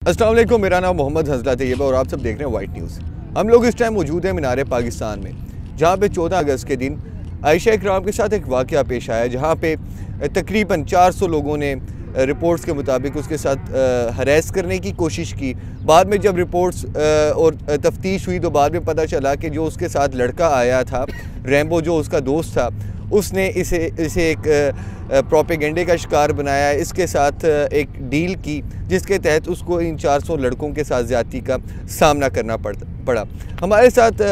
अस्सलाम वालेकुम, मेरा नाम मोहम्मद हंसला तैयब है और आप सब देख रहे हैं वाइट न्यूज़। हम लोग इस टाइम मौजूद हैं मीनार पाकिस्तान में, जहाँ पे 14 अगस्त के दिन आयशा इकराम के साथ एक वाक़या पेश आया, जहाँ पे तकरीबन 400 लोगों ने रिपोर्ट्स के मुताबिक उसके साथ हरेस करने की कोशिश की। बाद में जब रिपोर्ट्स और तफ्तीश हुई तो बाद में पता चला कि जो उसके साथ लड़का आया था रैम्बो, जो उसका दोस्त था, उसने इसे एक प्रोपेगेंडे का शिकार बनाया। इसके साथ एक डील की जिसके तहत उसको इन 400 लड़कों के साथ ज़्यादती का सामना करना पड़ा। हमारे साथ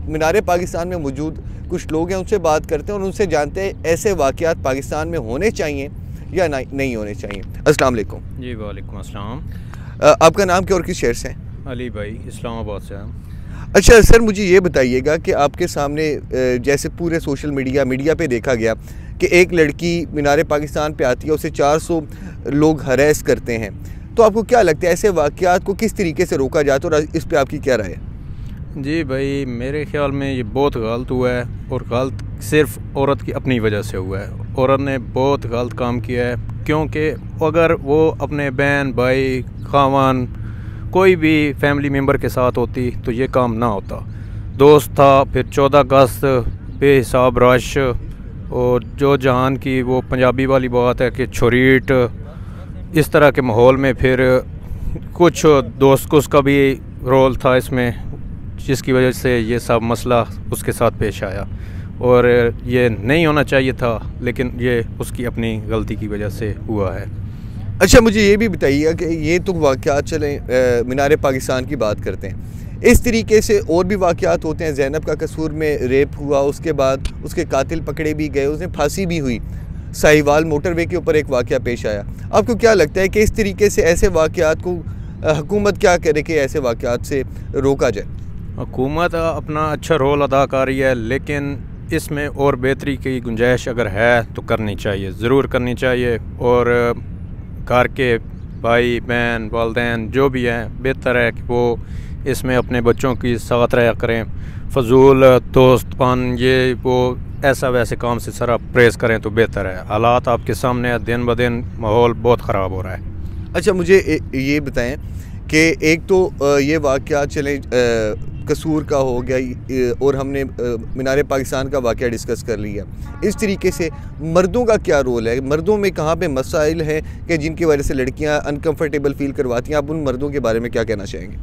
मीनार पाकिस्तान में मौजूद कुछ लोग हैं, उनसे बात करते हैं और उनसे जानते हैं ऐसे वाक़यात पाकिस्तान में होने चाहिए या नहीं होने चाहिए। अस्सलाम वालेकुम। जी वालेकुम अस्सलाम। आपका नाम क्या और किस शहर से हैं? अली भाई, इस्लामाबाद से। अच्छा सर, मुझे ये बताइएगा कि आपके सामने जैसे पूरे सोशल मीडिया पे देखा गया कि एक लड़की मीनार पाकिस्तान पे आती है, उसे 400 लोग हरेस करते हैं, तो आपको क्या लगता है ऐसे वाक़यात को किस तरीके से रोका जाता है और इस पे आपकी क्या राय है? जी भाई, मेरे ख्याल में ये बहुत गलत हुआ है और गलत सिर्फ औरत की अपनी वजह से हुआ है। औरत ने बहुत गलत काम किया है, क्योंकि अगर वो अपने बहन भाई खावान कोई भी फैमिली मेम्बर के साथ होती तो ये काम ना होता। दोस्त था, फिर 14 अगस्त बेहिसाब रश, और जो जहान की वो पंजाबी वाली बात है कि छोरीट, इस तरह के माहौल में फिर कुछ दोस्त को उसका भी रोल था इसमें, जिसकी वजह से ये सब मसला उसके साथ पेश आया और ये नहीं होना चाहिए था, लेकिन ये उसकी अपनी गलती की वजह से हुआ है। अच्छा, मुझे ये भी बताइएगा कि ये तो वाक़यात चलें मीनार पाकिस्तान की बात करते हैं, इस तरीके से और भी वाक़यात होते हैं। ज़ैनब का कसूर में रेप हुआ, उसके बाद उसके कातिल पकड़े भी गए, उसने फांसी भी हुई। साहिवाल मोटरवे के ऊपर एक वाक़या पेश आया। आपको क्या लगता है कि इस तरीके से ऐसे वाक़यात को हुकूमत क्या करे कि ऐसे वाक़यात से रोका जाए? हुकूमत अपना अच्छा रोल अदा कर रही है, लेकिन इसमें और बेहतरी की गुंजाइश अगर है तो करनी चाहिए, ज़रूर करनी चाहिए। और घर के भाई बहन वालिदैन जो भी हैं, बेहतर है कि वो इसमें अपने बच्चों की साथ रहा करें। फजूल दोस्तपन ये वो ऐसा वैसे काम से सारा प्रेस करें तो बेहतर है। हालात आपके सामने है, दिन ब दिन माहौल बहुत ख़राब हो रहा है। अच्छा, मुझे ये बताएं कि एक तो ये वाक़या चले कसूर का हो गया और हमने मीनार पाकिस्तान का वाक़या डिस्कस कर लिया। इस तरीके से मर्दों का क्या रोल है? मर्दों में कहाँ पे मसाइल हैं कि जिनकी वजह से लड़कियाँ अनकम्फर्टेबल फ़ील करवाती हैं? आप उन मर्दों के बारे में क्या कहना चाहेंगे?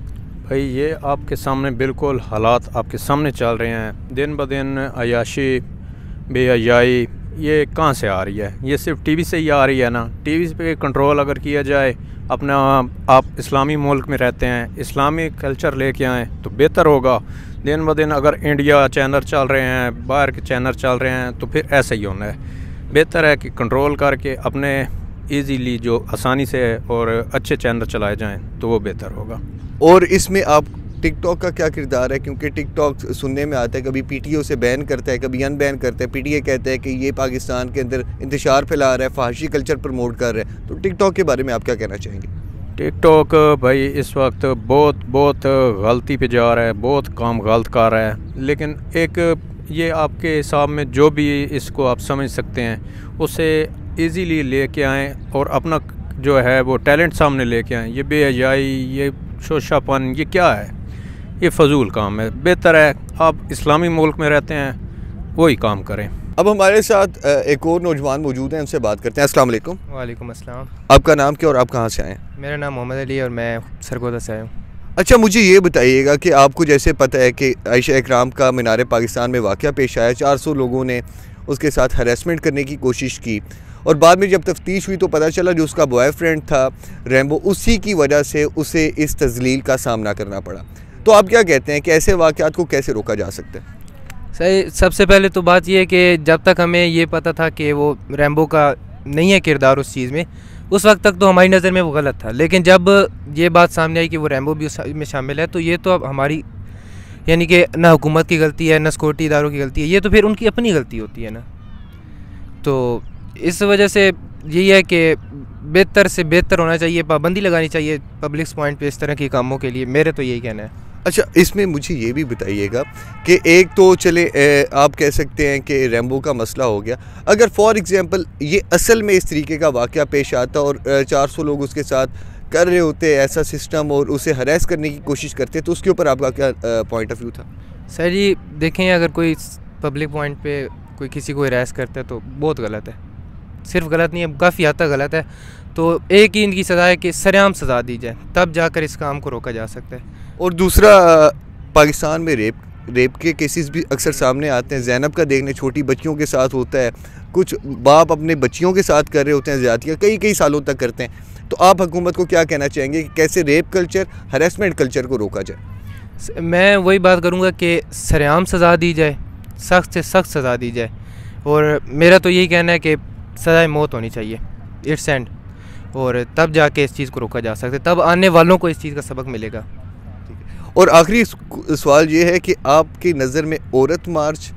भाई, ये आपके सामने बिल्कुल हालात आपके सामने चल रहे हैं। दिन ब दिन अयाशी बेहयाई ये कहाँ से आ रही है? ये सिर्फ टीवी से ही आ रही है ना। टीवी पे कंट्रोल अगर किया जाए, अपना आप इस्लामी मुल्क में रहते हैं, इस्लामी कल्चर लेके आएँ तो बेहतर होगा। दिन ब दिन अगर इंडिया चैनल चल रहे हैं, बाहर के चैनल चल रहे हैं, तो फिर ऐसा ही होना है। बेहतर है कि कंट्रोल करके अपने ईज़िली जो आसानी से और अच्छे चैनल चलाए जाएँ तो वो बेहतर होगा। और इसमें आप टिकटॉक का क्या किरदार है? क्योंकि टिकटॉक सुनने में आता है कभी पीटीओ से बैन करता है, कभी अनबैन करता है। पीटीए कहता है कि ये पाकिस्तान के अंदर इंतशार फैला रहा है, फहाशी कल्चर प्रमोट कर रहा है। तो टिकटॉक के बारे में आप क्या कहना चाहेंगे? टिकटॉक भाई इस वक्त बहुत गलती पे जा रहा है, बहुत काम गलत कर रहा है। लेकिन एक ये आपके हिसाब में जो भी इसको आप समझ सकते हैं, उसे ईज़िली लेके आएँ और अपना जो है वो टैलेंट सामने लेके आएँ। ये बेहयाई, ये शोशापन, ये क्या है? ये फजूल काम है। बेहतर है आप इस्लामी मुल्क में रहते हैं, वही काम करें। अब हमारे साथ एक और नौजवान मौजूद हैं, उनसे बात करते हैं। अस्सलाम वालेकुम। वालेकुम अस्सलाम। आपका नाम क्या और आप कहाँ से आए हैं? मेरा नाम मोहम्मद अली और मैं सरगोदा से आया हूँ। अच्छा, मुझे ये बताइएगा कि आपको जैसे पता है कि आयशा इकराम का मीनार पाकिस्तान में वाक़या पेश आया, 400 लोगों ने उसके साथ हरेसमेंट करने की कोशिश की और बाद में जब तफ्तीश हुई तो पता चला जो उसका बॉयफ्रेंड था रैम्बो, उसी की वजह से उसे इस तज़लील का सामना करना पड़ा। तो आप क्या कहते हैं कि ऐसे वाक़यात को कैसे रोका जा सकता है? सही, सबसे पहले तो बात यह है कि जब तक हमें ये पता था कि वो रैम्बो का नहीं है किरदार उस चीज़ में, उस वक्त तक तो हमारी नज़र में वो गलत था। लेकिन जब ये बात सामने आई कि वो रैम्बो भी उसमें शामिल है, तो ये तो अब हमारी यानी कि ना हुकूमत की गलती है, ना सिक्योरिटी इदारों की गलती है, ये तो फिर उनकी अपनी गलती होती है ना। तो इस वजह से यही है कि बेहतर से बेहतर होना चाहिए, पाबंदी लगानी चाहिए पब्लिक पॉइंट पे इस तरह के कामों के लिए। मेरे तो यही कहना है। अच्छा, इसमें मुझे ये भी बताइएगा कि एक तो चले आप कह सकते हैं कि रैम्बो का मसला हो गया, अगर फॉर एग्ज़ाम्पल ये असल में इस तरीके का वाक़या पेश आता और 400 लोग उसके साथ कर रहे होते ऐसा सिस्टम और उसे हरेस करने की कोशिश करते, तो उसके ऊपर आपका क्या पॉइंट ऑफ व्यू था? सर जी देखें, अगर कोई पब्लिक पॉइंट पे कोई किसी को हरास करता है तो बहुत गलत है, सिर्फ गलत नहीं है, काफ़ी हद तक गलत है। तो एक ही इनकी सज़ा है कि सरेआम सज़ा दी जाए, तब जाकर इस काम को रोका जा सकता है। और दूसरा, पाकिस्तान में रेप के केसेस भी अक्सर सामने आते हैं। ज़ैनब का देखने छोटी बच्चियों के साथ होता है, कुछ बाप अपने बच्चियों के साथ कर रहे होते हैं ज़्यादतियाँ, कई सालों तक करते हैं। तो आप हुकूमत को क्या कहना चाहेंगे कि कैसे रेप कल्चर, हरेसमेंट कल्चर को रोका जाए? मैं वही बात करूँगा कि सरेआम सज़ा दी जाए, सख्त से सख्त सज़ा दी जाए। और मेरा तो यही कहना है कि सज़ाए मौत होनी चाहिए, इट्स एंड। और तब जाके इस चीज़ को रोका जा सकता है, तब आने वालों को इस चीज़ का सबक मिलेगा। और आखिरी सवाल ये है कि आपकी नज़र में औरत मार्च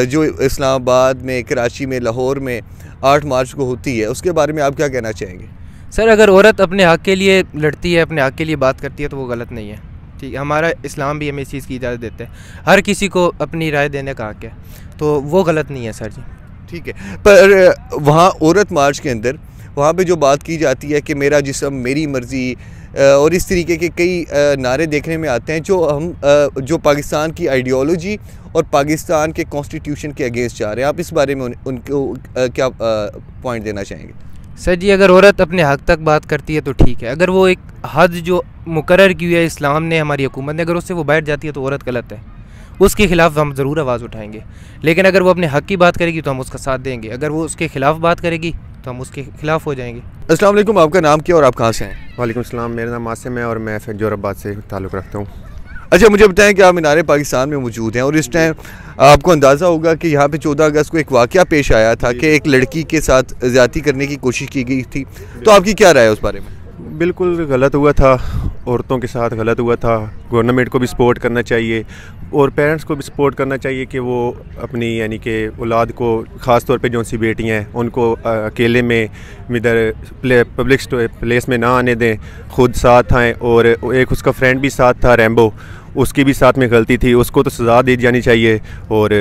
जो इस्लामाबाद में, कराची में, लाहौर में 8 मार्च को होती है, उसके बारे में आप क्या कहना चाहेंगे? सर अगर औरत अपने हक़ के लिए लड़ती है, अपने हक़ के लिए बात करती है तो वो गलत नहीं है, ठीक है। हमारा इस्लाम भी हमें इस चीज़ की इजाज़त देता है, हर किसी को अपनी राय देने का हक़ है, तो वो गलत नहीं है सर जी। ठीक है, पर वहाँ औरत मार्च के अंदर वहाँ पे जो बात की जाती है कि मेरा जिस्म मेरी मर्ज़ी और इस तरीके के कई नारे देखने में आते हैं जो पाकिस्तान की आइडियोलॉजी और पाकिस्तान के कॉन्स्टिट्यूशन के अगेंस्ट जा रहे हैं। आप इस बारे में उनको क्या पॉइंट देना चाहेंगे? सर जी अगर औरत अपने हक़ तक बात करती है तो ठीक है, अगर वो एक हद जो मुकर्रर की हुई है इस्लाम ने, हमारी हुकूमत ने, अगर उससे वो बैठ जाती है तो औरत गलत है, उसके ख़िलाफ़ हम ज़रूर आवाज़ उठाएंगे। लेकिन अगर वो अपने हक़ की बात करेगी तो हम उसका साथ देंगे, अगर वो उसके ख़िलाफ़ बात करेगी तो हम उसके ख़िलाफ़ हो जाएंगे। अस्सलाम वालेकुम, आपका नाम क्या और आप कहाँ से हैं? वालेकुम सलाम, मेरा नाम आसिम है और मैं फिर जोराबाद से ताल्लुक़ रखता हूँ। अच्छा, मुझे बताएं कि आप मीनार पाकिस्तान में मौजूद हैं और इस टाइम आपको अंदाज़ा होगा कि यहाँ पे 14 अगस्त को एक वाक़या पेश आया था कि एक लड़की के साथ ज़्यादती करने की कोशिश की गई थी, तो आपकी क्या राय है उस बारे में? बिल्कुल गलत हुआ था, औरतों के साथ गलत हुआ था। गवर्नमेंट को भी सपोर्ट करना चाहिए और पेरेंट्स को भी सपोर्ट करना चाहिए कि वो अपनी यानी कि औलाद को, ख़ास तौर पे जो सी बेटियाँ हैं उनको अकेले में इधर पब्लिक प्लेस में ना आने दें, ख़ुद साथ आएँ। और एक उसका फ्रेंड भी साथ था, रैम्बो, उसकी भी साथ में गलती थी, उसको तो सज़ा दी जानी चाहिए। और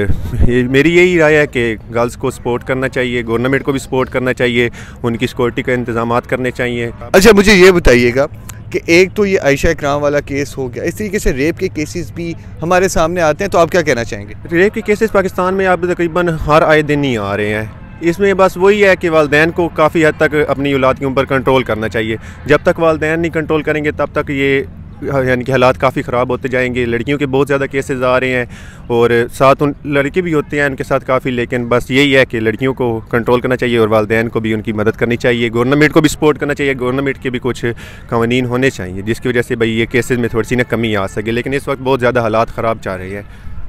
मेरी यही राय है कि गर्ल्स को सपोर्ट करना चाहिए, गवर्नमेंट को भी सपोर्ट करना चाहिए, उनकी सिक्योरिटी का इंतजाम करने चाहिए। अच्छा, मुझे ये बताइएगा कि एक तो ये आयशा इकराम वाला केस हो गया, इस तरीके से रेप के केसेस भी हमारे सामने आते हैं, तो आप क्या कहना चाहेंगे? रेप के केसेस पाकिस्तान में अब तकरीबन हर आए दिन ही आ रहे हैं। इसमें बस वही है कि वालिदैन को काफ़ी हद तक अपनी औलाद के ऊपर कंट्रोल करना चाहिए। जब तक वालिदैन नहीं कंट्रोल करेंगे तब तक ये यानी कि हालात काफ़ी ख़राब होते जाएंगे। लड़कियों के बहुत ज़्यादा केसेस आ रहे हैं और साथ उन लड़के भी होते हैं उनके साथ काफ़ी, लेकिन बस यही है कि लड़कियों को कंट्रोल करना चाहिए और वालिदैन को भी उनकी मदद करनी चाहिए, गवर्नमेंट को भी सपोर्ट करना चाहिए। गवर्नमेंट के भी कुछ कानून होने चाहिए जिसकी वजह से भाई ये केसेस में थोड़ी सी ना कमी आ सके, लेकिन इस वक्त बहुत ज़्यादा हालात ख़राब जा रहे हैं।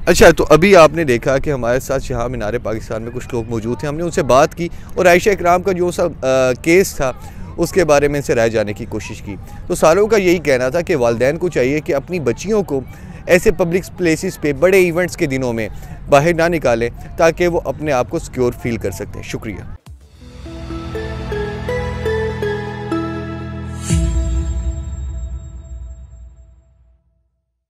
अच्छा, तो अभी आपने देखा कि हमारे साथ यहाँ मीनार पाकिस्तान में कुछ लोग मौजूद थे, हमने उनसे बात की और आयशा इकराम का जो सा केस था उसके बारे में इनसे राय जानने की कोशिश की। तो सारों का यही कहना था कि वालिदैन को चाहिए कि अपनी बच्चियों को ऐसे पब्लिक प्लेसेस पे बड़े इवेंट्स के दिनों में बाहर ना निकालें ताकि वो अपने आप को सिक्योर फील कर सकते हैं। शुक्रिया।